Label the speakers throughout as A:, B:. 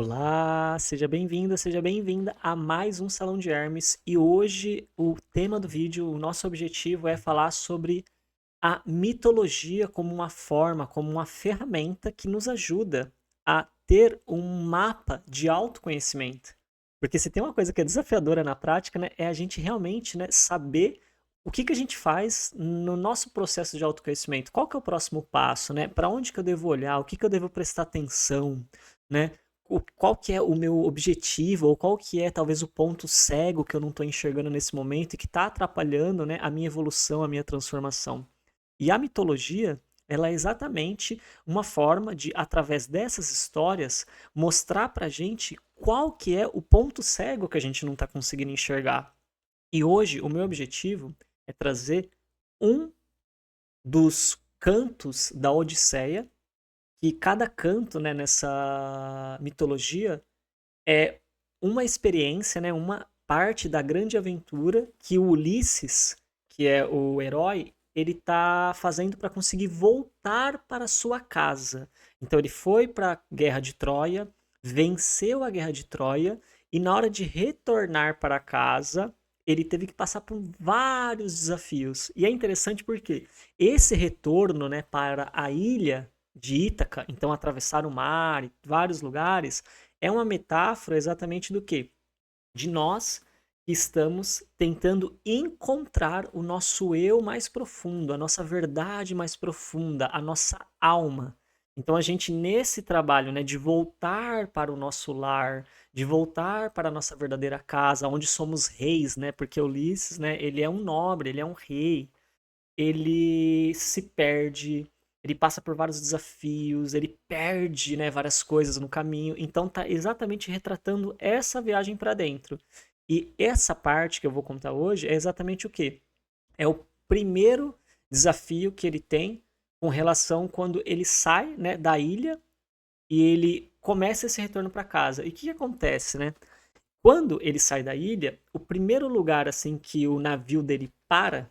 A: Olá, seja bem-vindo, seja bem-vinda a mais um Salão de Hermes. E hoje o tema do vídeo, o nosso objetivo é falar sobre a mitologia como uma forma, como uma ferramenta que nos ajuda a ter um mapa de autoconhecimento. Porque se tem uma coisa que é desafiadora na prática, né, é a gente realmente, né, saber o que que a gente faz no nosso processo de autoconhecimento. Qual que é o próximo passo, né? Para onde que eu devo olhar? O que que eu devo prestar atenção, né? Qual que é o meu objetivo ou qual que é talvez o ponto cego que eu não estou enxergando nesse momento e que está atrapalhando, né, a minha evolução, a minha transformação. E a mitologia, ela é exatamente uma forma de, através dessas histórias, mostrar pra gente qual que é o ponto cego que a gente não está conseguindo enxergar. E hoje o meu objetivo é trazer um dos cantos da Odisseia, que cada canto, né, nessa mitologia é uma experiência, né, uma parte da grande aventura que o Ulisses, que é o herói, ele tá fazendo para conseguir voltar para sua casa. Então ele foi para a Guerra de Troia, venceu a Guerra de Troia e na hora de retornar para casa, ele teve que passar por vários desafios. E é interessante porque esse retorno, né, para a ilha de Ítaca, então atravessar o mar e vários lugares, é uma metáfora exatamente do quê? De nós que estamos tentando encontrar o nosso eu mais profundo, a nossa verdade mais profunda, a nossa alma. Então a gente nesse trabalho, né, de voltar para o nosso lar, de voltar para a nossa verdadeira casa, onde somos reis, né? Porque Ulisses, né, ele é um nobre, ele é um rei, ele se perde, ele passa por vários desafios, ele perde, né, várias coisas no caminho. Então tá exatamente retratando essa viagem para dentro. E essa parte que eu vou contar hoje é exatamente o quê? É o primeiro desafio que ele tem com relação quando ele sai, né, da ilha e ele começa esse retorno para casa. E o que acontece, né? Quando ele sai da ilha, o primeiro lugar assim que o navio dele para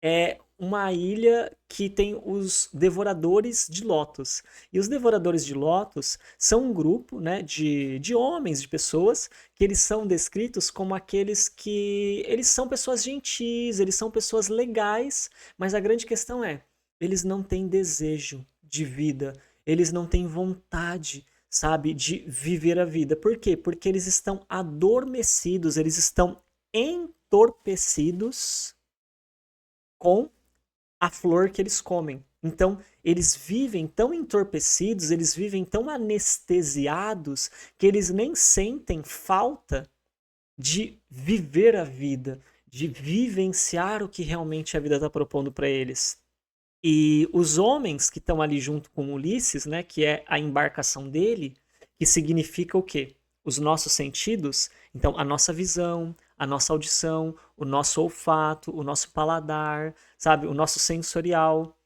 A: é uma ilha que tem os devoradores de lotos. E os devoradores de lotos são um grupo, né, de homens, de pessoas, que eles são descritos como aqueles que... Eles são pessoas gentis, eles são pessoas legais, mas a grande questão é, eles não têm desejo de vida, eles não têm vontade, sabe, de viver a vida. Por quê? Porque eles estão adormecidos, eles estão entorpecidos com a flor que eles comem. Então, eles vivem tão entorpecidos, eles vivem tão anestesiados, que eles nem sentem falta de viver a vida, de vivenciar o que realmente a vida está propondo para eles. E os homens que estão ali junto com Ulisses, né, que é a embarcação dele, que significa o quê? Os nossos sentidos, então a nossa visão, a nossa audição, o nosso olfato, o nosso paladar, sabe, o nosso sensorial,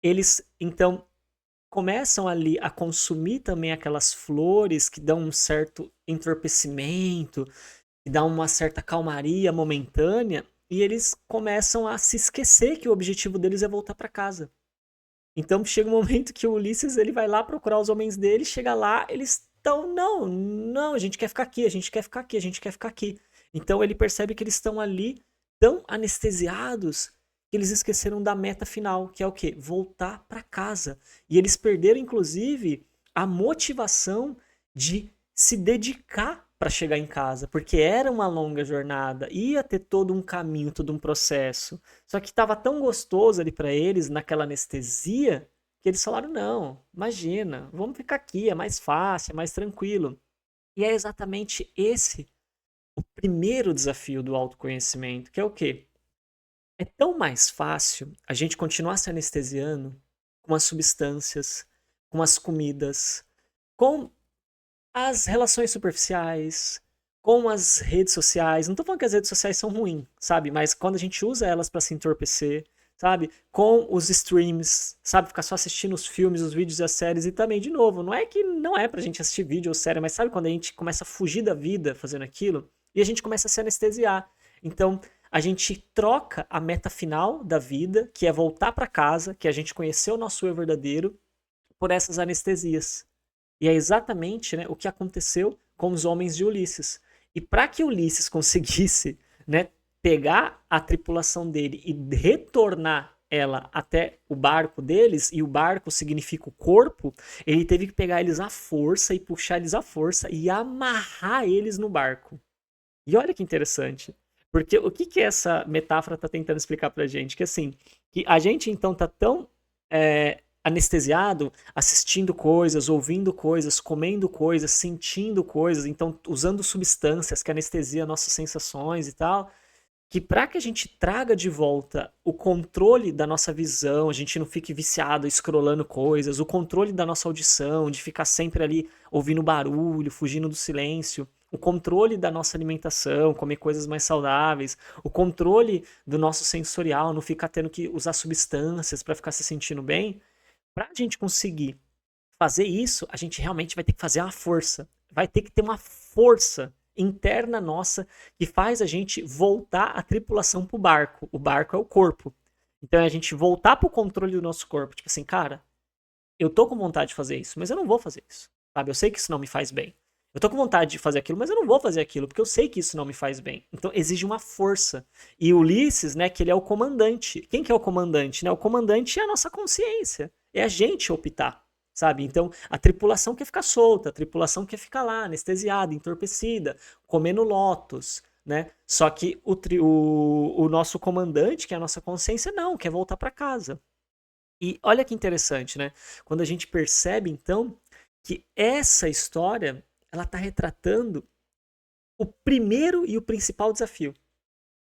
A: eles então começam ali a consumir também aquelas flores que dão um certo entorpecimento, que dá uma certa calmaria momentânea, e eles começam a se esquecer que o objetivo deles é voltar para casa. Então chega um momento que o Ulisses ele vai lá procurar os homens dele, chega lá, eles estão, não, não, a gente quer ficar aqui, a gente quer ficar aqui, a gente quer ficar aqui. Então ele percebe que eles estão ali tão anestesiados que eles esqueceram da meta final, que é o quê? Voltar para casa. E eles perderam, inclusive, a motivação de se dedicar para chegar em casa, porque era uma longa jornada, ia ter todo um caminho, todo um processo. Só que estava tão gostoso ali para eles, naquela anestesia, que eles falaram: não, imagina, vamos ficar aqui, é mais fácil, é mais tranquilo. E é exatamente esse o primeiro desafio do autoconhecimento, que é o quê? É tão mais fácil a gente continuar se anestesiando com as substâncias, com as comidas, com as relações superficiais, com as redes sociais. Não tô falando que as redes sociais são ruins, sabe? Mas quando a gente usa elas para se entorpecer, sabe? Com os streams, sabe? Ficar só assistindo os filmes, os vídeos e as séries. E também, de novo, não é que não é pra gente assistir vídeo ou série, mas sabe quando a gente começa a fugir da vida fazendo aquilo? E a gente começa a se anestesiar. Então, a gente troca a meta final da vida, que é voltar para casa, que é a gente conhecer o nosso eu verdadeiro, por essas anestesias. E é exatamente, né, o que aconteceu com os homens de Ulisses. E para que Ulisses conseguisse, né, pegar a tripulação dele e retornar ela até o barco deles, e o barco significa o corpo, ele teve que pegar eles à força e puxar eles à força e amarrar eles no barco. E olha que interessante. Porque o que essa metáfora está tentando explicar pra gente? Que assim, que a gente então tá tão anestesiado, assistindo coisas, ouvindo coisas, comendo coisas, sentindo coisas, então usando substâncias que anestesiam nossas sensações e tal, que para que a gente traga de volta o controle da nossa visão, a gente não fique viciado, scrollando coisas, o controle da nossa audição, de ficar sempre ali ouvindo barulho, fugindo do silêncio, o controle da nossa alimentação, comer coisas mais saudáveis, o controle do nosso sensorial, não ficar tendo que usar substâncias para ficar se sentindo bem. Para a gente conseguir fazer isso, a gente realmente vai ter que fazer uma força. Vai ter que ter uma força interna nossa que faz a gente voltar a tripulação pro barco. O barco é o corpo. Então é a gente voltar pro controle do nosso corpo. Tipo assim, cara, eu tô com vontade de fazer isso, mas eu não vou fazer isso. Sabe? Eu sei que isso não me faz bem. Eu tô com vontade de fazer aquilo, mas eu não vou fazer aquilo, porque eu sei que isso não me faz bem. Então exige uma força. E Ulisses, né, que ele é o comandante. Quem que é o comandante? Né? O comandante é a nossa consciência. É a gente optar, sabe? Então a tripulação quer ficar solta, a tripulação quer ficar lá, anestesiada, entorpecida, comendo lotos, né? Só que o nosso comandante, que é a nossa consciência, não, quer voltar para casa. E olha que interessante, né? Quando a gente percebe, então, que essa história ela está retratando o primeiro e o principal desafio,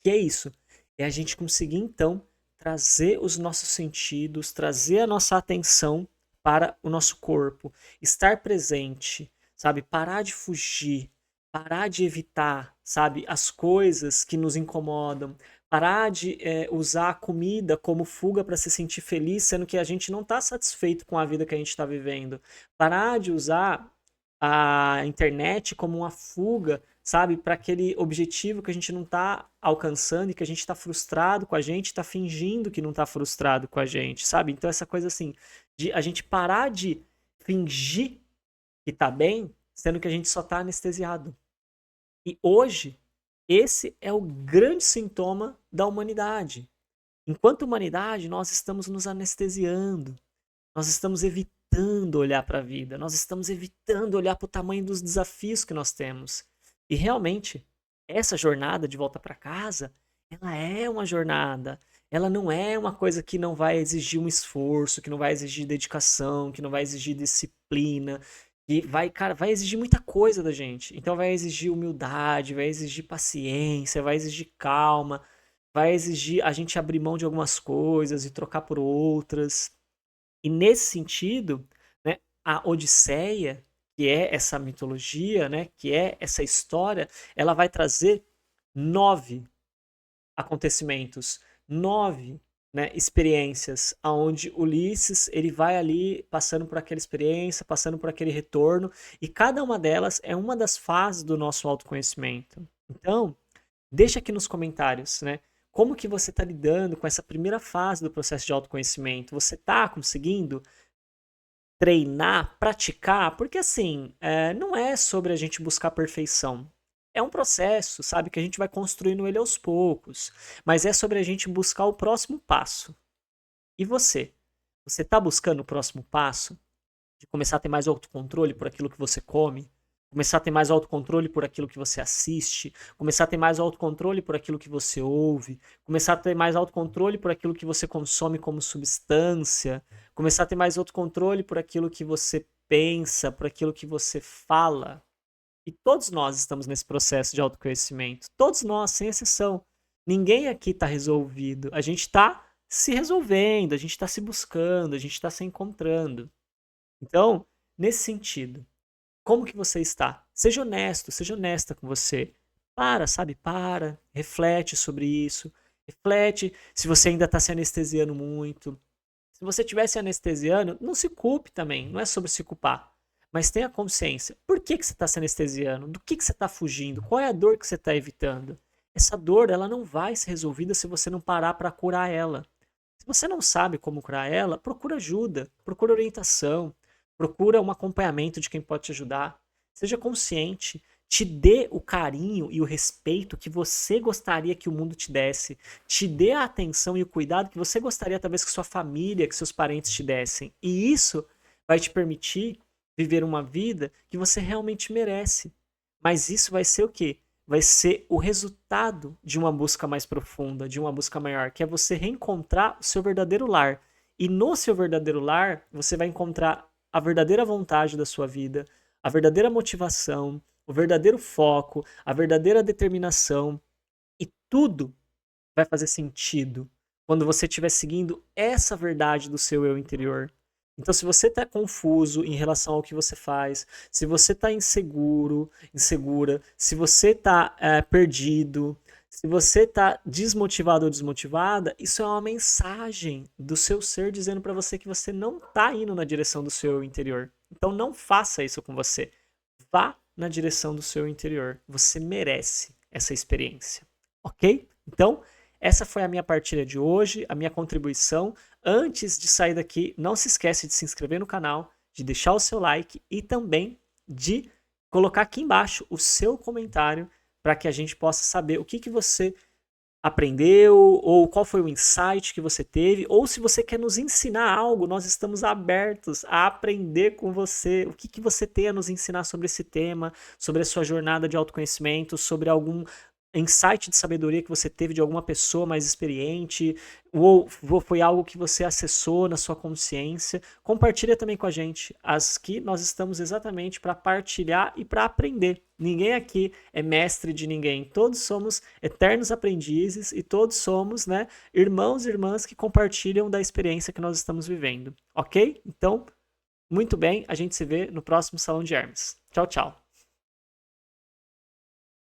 A: que é isso, é a gente conseguir, então, trazer os nossos sentidos, trazer a nossa atenção para o nosso corpo, estar presente, sabe? Parar de fugir, parar de evitar, sabe? As coisas que nos incomodam, parar de usar a comida como fuga para se sentir feliz, sendo que a gente não está satisfeito com a vida que a gente está vivendo. Parar de usar a internet como uma fuga, sabe, para aquele objetivo que a gente não está alcançando e que a gente está frustrado com a gente, está fingindo que não está frustrado com a gente, sabe? Então essa coisa assim, de a gente parar de fingir que está bem, sendo que a gente só está anestesiado. E hoje, esse é o grande sintoma da humanidade. Enquanto humanidade, nós estamos nos anestesiando, nós estamos evitando olhar para a vida, nós estamos evitando olhar para o tamanho dos desafios que nós temos. E realmente, essa jornada de volta para casa, ela é uma jornada. Ela não é uma coisa que não vai exigir um esforço, que não vai exigir dedicação, que não vai exigir disciplina, que vai, cara, vai exigir muita coisa da gente. Então vai exigir humildade, vai exigir paciência, vai exigir calma, vai exigir a gente abrir mão de algumas coisas e trocar por outras. E nesse sentido, né, a Odisseia, que é essa mitologia, né, que é essa história, ela vai trazer 9 acontecimentos, 9, né, experiências, aonde Ulisses ele vai ali passando por aquela experiência, passando por aquele retorno, e cada uma delas é uma das fases do nosso autoconhecimento. Então, deixa aqui nos comentários, né? Como que você está lidando com essa primeira fase do processo de autoconhecimento? Você está conseguindo treinar, praticar? Porque assim, não é sobre a gente buscar perfeição. É um processo, sabe, que a gente vai construindo ele aos poucos. Mas é sobre a gente buscar o próximo passo. E você? Você está buscando o próximo passo? De começar a ter mais autocontrole por aquilo que você come? Começar a ter mais autocontrole por aquilo que você assiste, começar a ter mais autocontrole por aquilo que você ouve, começar a ter mais autocontrole por aquilo que você consome como substância, começar a ter mais autocontrole por aquilo que você pensa, por aquilo que você fala. E todos nós estamos nesse processo de autoconhecimento. Todos nós, sem exceção. Ninguém aqui está resolvido. A gente está se resolvendo, a gente está se buscando, a gente está se encontrando. Então, nesse sentido, como que você está? Seja honesto, seja honesta com você. Para, sabe? Para, reflete sobre isso. Reflete se você ainda está se anestesiando muito. Se você estiver se anestesiando, não se culpe também. Não é sobre se culpar. Mas tenha consciência. Por que você está se anestesiando? Do que você está fugindo? Qual é a dor que você está evitando? Essa dor ela não vai ser resolvida se você não parar para curar ela. Se você não sabe como curar ela, procura ajuda, procura orientação. procura um acompanhamento de quem pode te ajudar, seja consciente, te dê o carinho e o respeito que você gostaria que o mundo te desse, te dê a atenção e o cuidado que você gostaria talvez que sua família, que seus parentes te dessem. E isso vai te permitir viver uma vida que você realmente merece. Mas isso vai ser o quê? Vai ser o resultado de uma busca mais profunda, de uma busca maior, que é você reencontrar o seu verdadeiro lar. E no seu verdadeiro lar, você vai encontrar a verdadeira vontade da sua vida, a verdadeira motivação, o verdadeiro foco, a verdadeira determinação. E tudo vai fazer sentido quando você estiver seguindo essa verdade do seu eu interior. Então, se você está confuso em relação ao que você faz, se você está inseguro, insegura, se você está perdido, se você está desmotivado ou desmotivada, isso é uma mensagem do seu ser dizendo para você que você não está indo na direção do seu eu interior. Então, não faça isso com você. Vá na direção do seu interior. Você merece essa experiência. Ok? Então, essa foi a minha partilha de hoje, a minha contribuição. Antes de sair daqui, não se esquece de se inscrever no canal, de deixar o seu like e também de colocar aqui embaixo o seu comentário para que a gente possa saber o que você aprendeu, ou qual foi o insight que você teve, ou se você quer nos ensinar algo, nós estamos abertos a aprender com você. O que você tem a nos ensinar sobre esse tema, sobre a sua jornada de autoconhecimento, sobre algum insight de sabedoria que você teve de alguma pessoa mais experiente, ou foi algo que você acessou na sua consciência. Compartilha também com a gente. Aqui nós estamos exatamente para partilhar e para aprender. Ninguém aqui é mestre de ninguém. Todos somos eternos aprendizes e todos somos, né, irmãos e irmãs que compartilham da experiência que nós estamos vivendo. Ok? Então, muito bem, a gente se vê no próximo Salão de Hermes. Tchau, tchau.